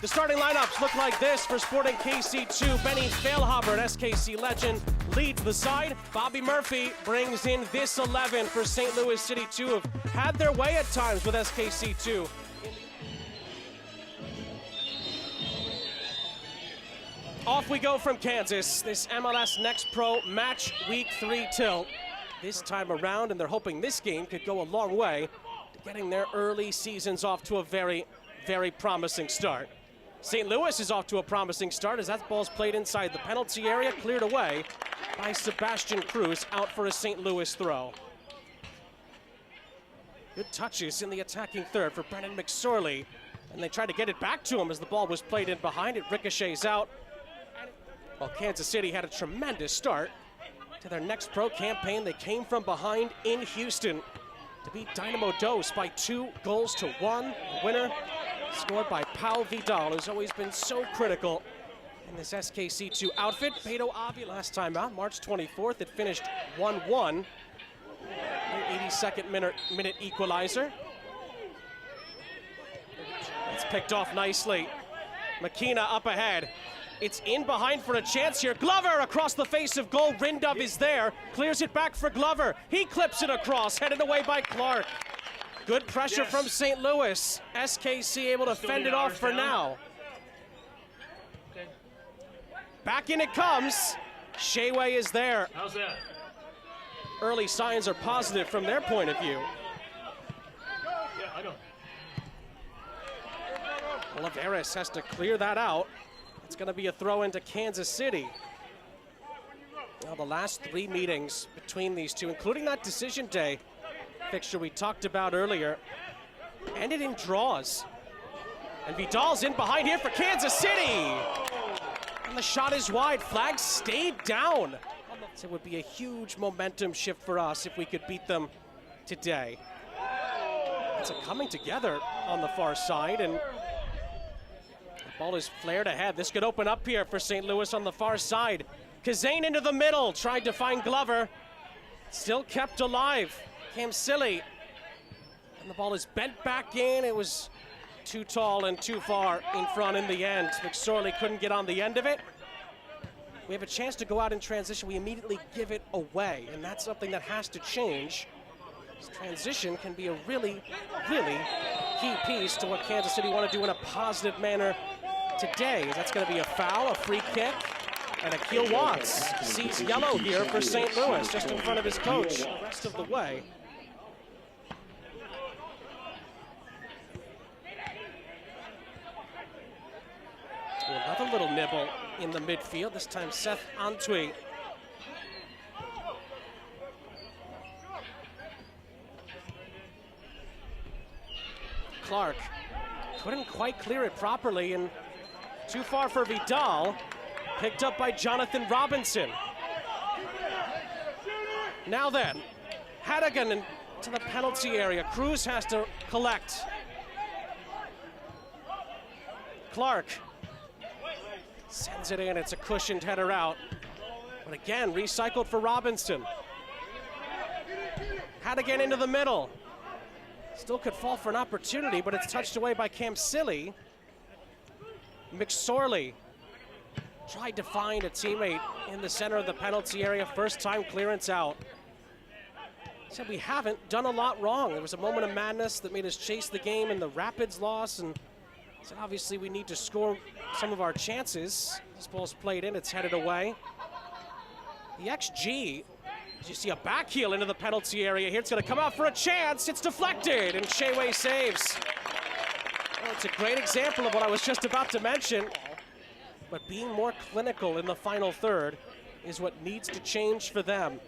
The starting lineups look like this for Sporting KC2. Benny Failhaber, an SKC legend, leads the side. Bobby Murphy brings in this 11 for St. Louis City 2, have had their way at times with SKC2. Off we go from Kansas, this MLS Next Pro Match Week 3 tilt. This time around, and they're hoping this game could go a long way to getting their early seasons off to a very, very promising start. St. Louis is off to a promising start as that ball's played inside the penalty area, cleared away by Sebastian Cruz, out for a St. Louis throw. Good touches in the attacking third for Brennan McSorley, and they tried to get it back to him as the ball was played in behind. It ricochets out. Well, Kansas City had a tremendous start to their Next Pro campaign. They came from behind in Houston to beat Dynamo Dos by 2-1. The winner scored by Pau Vidal, who's always been so critical in this SKC2 outfit. Beto Avila last time out, March 24th, it finished 1-1. 82nd minute equalizer. It's picked off nicely. McKenna up ahead. It's in behind for a chance here. Glover across the face of goal. Rindov is there. Clears it back for Glover. He clips it across, headed away by Clark. Good pressure from St. Louis. SKC able to fend it off for now. Back in it comes. Sheway is there. How's that? Early signs are positive from their point of view. Yeah, I know. Oliveras has to clear that out. It's going to be a throw into Kansas City. Now, the last 3 meetings between these two, including that decision day fixture we talked about earlier, ended in draws. And Vidal's in behind here for Kansas City. And the shot is wide. Flag stayed down. So it would be a huge momentum shift for us if we could beat them today. It's a coming together on the far side, and ball is flared ahead. This could open up here for St. Louis on the far side. Kazane into the middle, tried to find Glover. Still kept alive. Camsilli. And the ball is bent back in. It was too tall and too far in front in the end. McSorley couldn't get on the end of it. We have a chance to go out in transition. We immediately give it away, and that's something that has to change. This transition can be a really, really key piece to what Kansas City want to do in a positive manner today. That's going to be a foul, a free kick, and Akil Watts sees yellow here for St. Louis, just in front of his coach the rest of the way. Another little nibble in the midfield, this time Seth Antwi. Clark couldn't quite clear it properly, and too far for Vidal. Picked up by Jonathan Robinson. Now then, Hadigan into the penalty area. Cruz has to collect. Clark sends it in. It's a cushioned header out. But again, recycled for Robinson. Hadigan into the middle. Still could fall for an opportunity, but it's touched away by Camsilli. McSorley tried to find a teammate in the center of the penalty area. First time clearance out. Said we haven't done a lot wrong. There was a moment of madness that made us chase the game in the Rapids loss, and said obviously we need to score some of our chances. This ball's played in, it's headed away. The XG, as you see a back heel into the penalty area here, it's gonna come out for a chance. It's deflected, and Sheway saves. Well, it's a great example of what I was just about to mention, but being more clinical in the final third is what needs to change for them.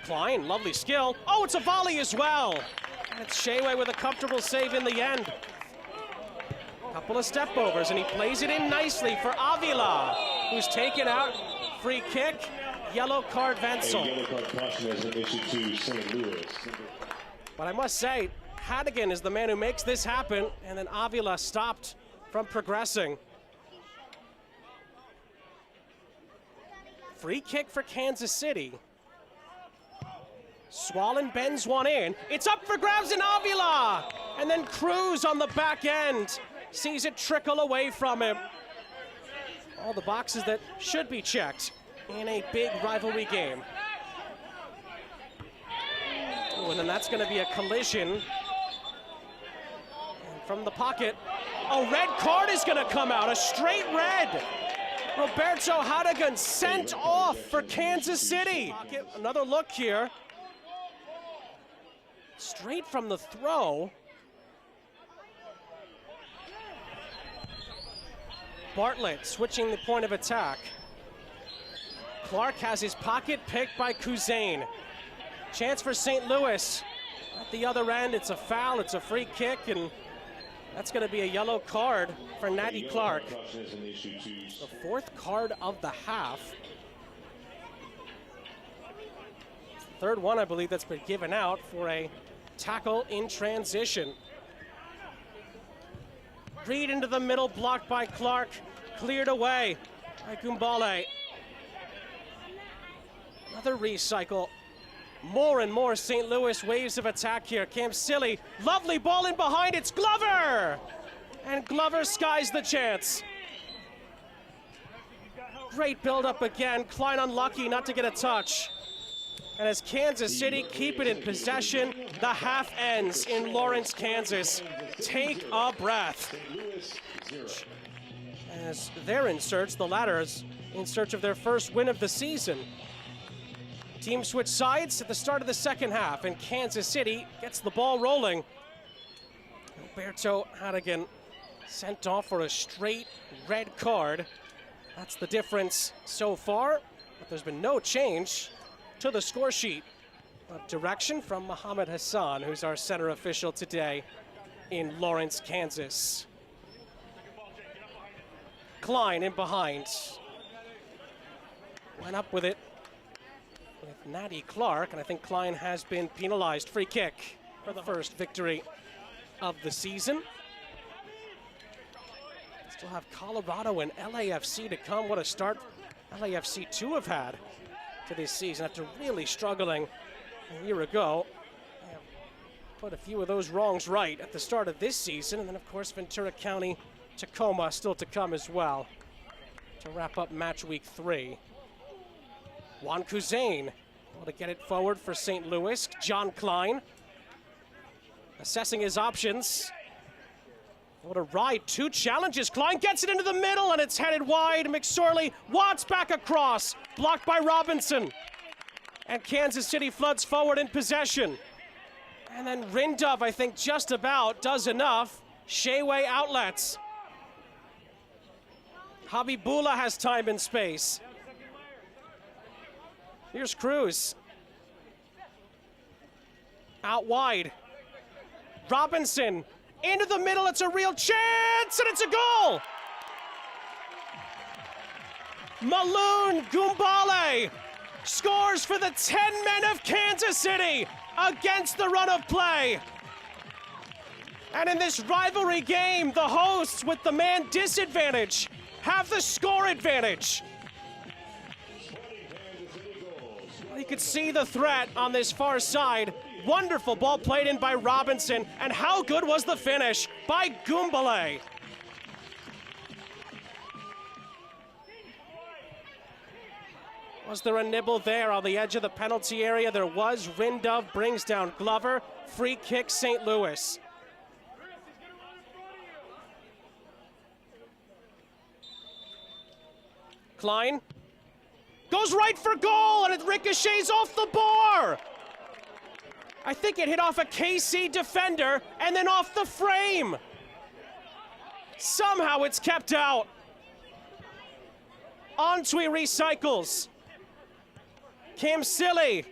Klein, lovely skill. Oh, it's a volley as well. And it's Sheway with a comfortable save in the end. Couple of step overs, and he plays it in nicely for Avila, who's taken out. Free kick, yellow card Wenzel. A yellow card caution has been issued to St. Louis. But I must say, Hadigan is the man who makes this happen, and then Avila stopped from progressing. Free kick for Kansas City. Swallen bends one in. It's up for grabs in Avila. And then Cruz on the back end sees it trickle away from him. All the boxes that should be checked in a big rivalry game. Ooh, and then that's going to be a collision. And from the pocket, a red card is going to come out, a straight red. Roberto Hardigan sent off for Kansas City. Another look here. Straight from the throw. Bartlett switching the point of attack. Clark has his pocket picked by Kuzain. Chance for St. Louis. At the other end, it's a foul, it's a free kick, and that's going to be a yellow card for Natty Clark. The fourth card of the half. Third one, I believe, that's been given out for a tackle in transition. Reed into the middle, blocked by Clark. Cleared away by Gumbale. Another recycle. More and more St. Louis waves of attack here. Cam Silly, lovely ball in behind, it's Glover! And Glover skies the chance. Great build-up again. Klein unlucky not to get a touch. And as Kansas City keep it in possession, the half ends in Lawrence, Kansas. Take a breath. As they're in search, the latter is in search of their first win of the season. Teams switch sides at the start of the second half, and Kansas City gets the ball rolling. Roberto Hardigan sent off for a straight red card. That's the difference so far, but there's been no change to the score sheet. A direction from Mohammed Hassan, who's our center official today in Lawrence, Kansas. Klein in behind. Went up with it with Natty Clark, and I think Klein has been penalized. Free kick for the first victory of the season. Still have Colorado and LAFC to come. What a start LAFC 2 have had to this season after really struggling a year ago. Put a few of those wrongs right at the start of this season, and then of course Ventura County, Tacoma still to come as well to wrap up match week 3. Juan Kuzain able to get it forward for St. Louis. John Klein assessing his options. What a ride, 2 challenges. Klein gets it into the middle and it's headed wide. McSorley, Watts back across, blocked by Robinson. And Kansas City floods forward in possession. And then Rindov, I think, just about does enough. Sheway outlets. Habibullah has time and space. Here's Cruz. Out wide. Robinson into the middle, it's a real chance, and it's a goal! Maloon Gumbale scores for the 10 men of Kansas City against the run of play. And in this rivalry game, the hosts with the man disadvantage have the score advantage. You could see the threat on this far side. Wonderful ball played in by Robinson, and how good was the finish by Gumbale? Was there a nibble there on the edge of the penalty area? There was. Rindov brings down Glover. Free kick, St. Louis. Klein goes right for goal, and it ricochets off the bar. I think it hit off a KC defender and then off the frame. Somehow it's kept out. Antwi recycles. Cam Silly.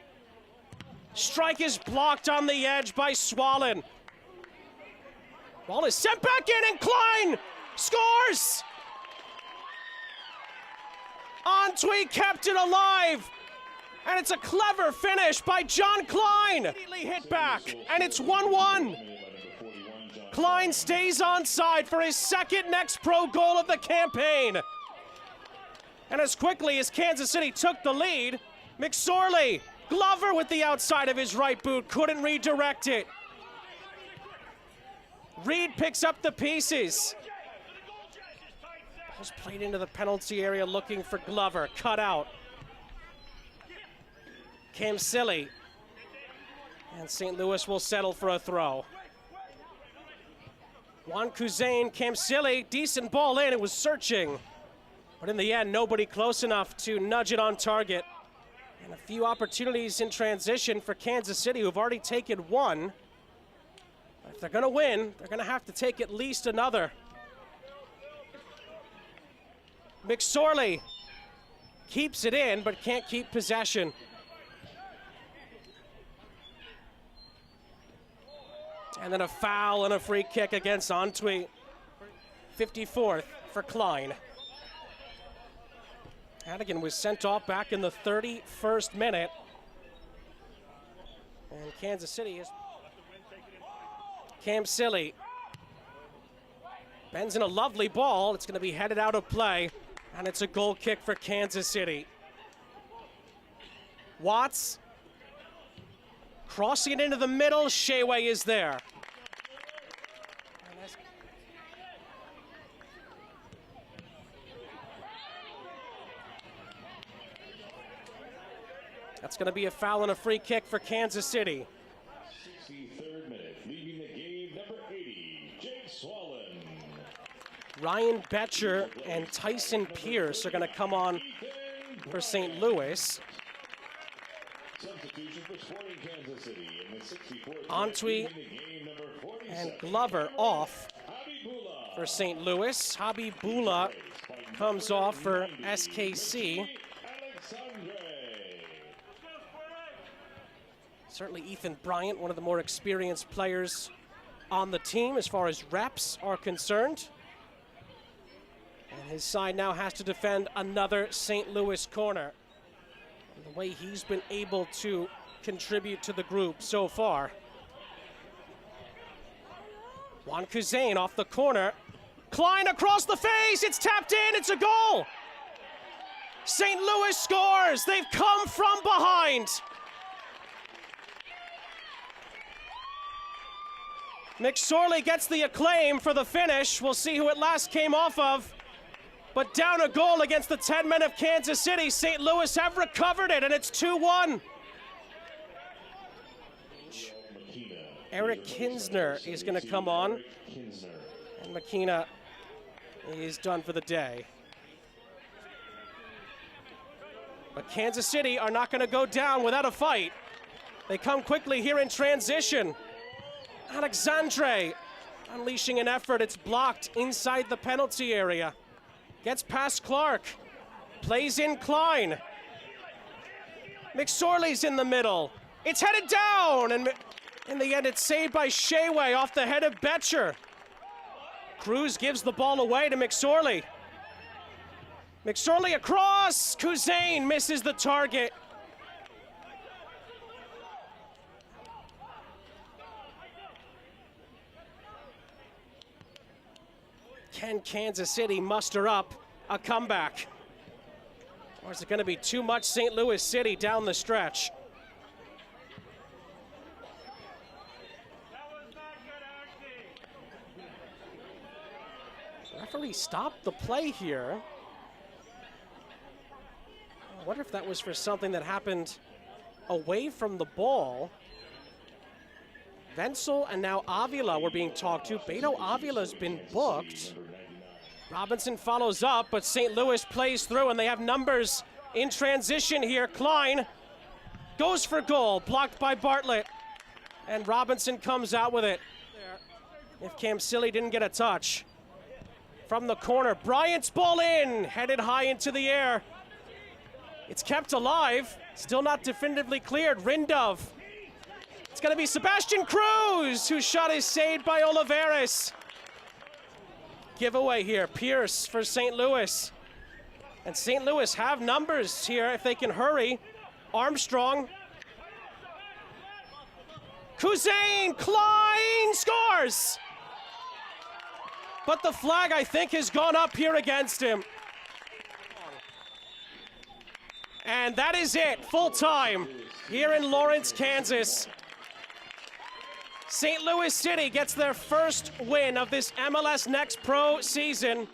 Strike is blocked on the edge by Swallen. Ball is sent back in, and Klein scores! Antwi kept it alive. And it's a clever finish by John Klein. Immediately hit back, and it's 1-1. Klein stays onside for his second next pro goal of the campaign. And as quickly as Kansas City took the lead, McSorley Glover with the outside of his right boot, couldn't redirect it. Reed picks up the pieces. Just played into the penalty area looking for Glover, cut out. Camsilli. And St. Louis will settle for a throw. Juan Kuzain, Camsilli, decent ball in, it was searching. But in the end, nobody close enough to nudge it on target. And a few opportunities in transition for Kansas City, who've already taken one. If they're gonna win, they're gonna have to take at least another. McSorley keeps it in, but can't keep possession. And then a foul and a free kick against Antwi. 54th for Klein. Hannigan was sent off back in the 31st minute. And Kansas City is... Camsilli bends in a lovely ball. It's going to be headed out of play, and it's a goal kick for Kansas City. Watts crossing it into the middle. Sheway is there. That's going to be a foul and a free kick for Kansas City. 63rd minute, leaving the game, number 80, Jake Swallen. Ryan Betcher and Tyson Pierce are going to come on for St. Louis. Substitution for Sporting Kansas City in the 64th Antwi and Glover off for St. Louis. Habibullah comes off for SKC. Certainly Ethan Bryant, one of the more experienced players on the team as far as reps are concerned. And his side now has to defend another St. Louis corner. And the way he's been able to contribute to the group so far. Juan Kuzain off the corner. Klein across the face, it's tapped in, it's a goal! St. Louis scores, they've come from behind. McSorley gets the acclaim for the finish. We'll see who it last came off of. But down a goal against the 10 men of Kansas City. St. Louis have recovered it, and it's 2-1. Eric Kinsner is going to come on. And McKenna is done for the day. But Kansas City are not going to go down without a fight. They come quickly here in transition. Alexandre unleashing an effort. It's blocked inside the penalty area. Gets past Clark. Plays in Klein. McSorley's in the middle. It's headed down, and in the end it's saved by Sheway off the head of Betcher. Cruz gives the ball away to McSorley. McSorley across. Kuzain misses the target. Can Kansas City muster up a comeback? Or is it going to be too much St. Louis City down the stretch? The referee stopped the play here. I wonder if that was for something that happened away from the ball. Wenzel and now Avila were being talked to. Beto Avila's been booked. Robinson follows up, but St. Louis plays through, and they have numbers in transition here. Klein goes for goal, blocked by Bartlett. And Robinson comes out with it. If Camsilli didn't get a touch. From the corner, Bryant's ball in, headed high into the air. It's kept alive, still not definitively cleared. Rindov. It's going to be Sebastian Cruz, whose shot is saved by Olivares. Giveaway here, Pierce for St. Louis. And St. Louis have numbers here if they can hurry. Armstrong. Kuzain, Klein scores! But the flag, I think, has gone up here against him. And that is it, full time here in Lawrence, Kansas. St. Louis City gets their first win of this MLS Next Pro season.